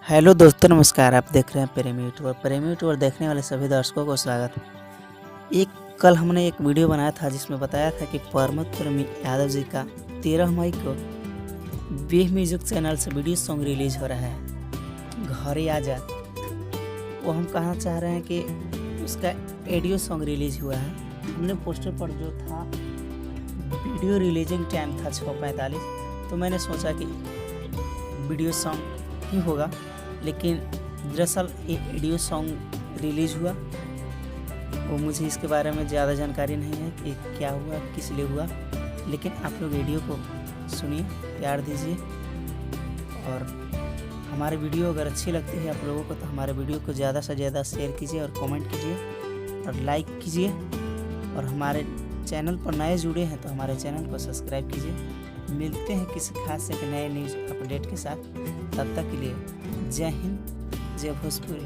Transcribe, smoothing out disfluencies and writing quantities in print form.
Hello दोस्तों, नमस्कार। आप देख रहे हैं प्रेमी टूर देखने वाले सभी दर्शकों को स्वागत। एक कल हमने एक वीडियो बनाया था जिसमें बताया था कि प्रमोद प्रेमी यादव जी का 13 मई को बी म्यूजिक चैनल से वीडियो सॉन्ग रिलीज हो रहा है, घर ही आजा। वो हम कहना चाह रहे हैं कि उसका ऑडियो सॉन्ग रिलीज हुआ है। हमने पोस्टर पर जो था वीडियो रिलीजिंग टाइम था 6:45, तो मैंने सोचा कि वीडियो सॉन्ग ही होगा, लेकिन दरअसल एक ऑडियो सॉन्ग रिलीज हुआ। वो मुझे इसके बारे में ज़्यादा जानकारी नहीं है कि क्या हुआ, किस लिए हुआ, लेकिन आप लोग वीडियो को सुनिए, प्यार दीजिए। और हमारे वीडियो अगर अच्छी लगती है आप लोगों को तो हमारे वीडियो को ज़्यादा से ज़्यादा शेयर कीजिए और कमेंट कीजिए और लाइक कीजिए। और हमारे चैनल पर नए जुड़े हैं तो हमारे चैनल को सब्सक्राइब कीजिए। मिलते हैं किसी खास एक नए न्यूज़ अपडेट के साथ। तब तक के लिए जय हिंद, जय भोजपुरी।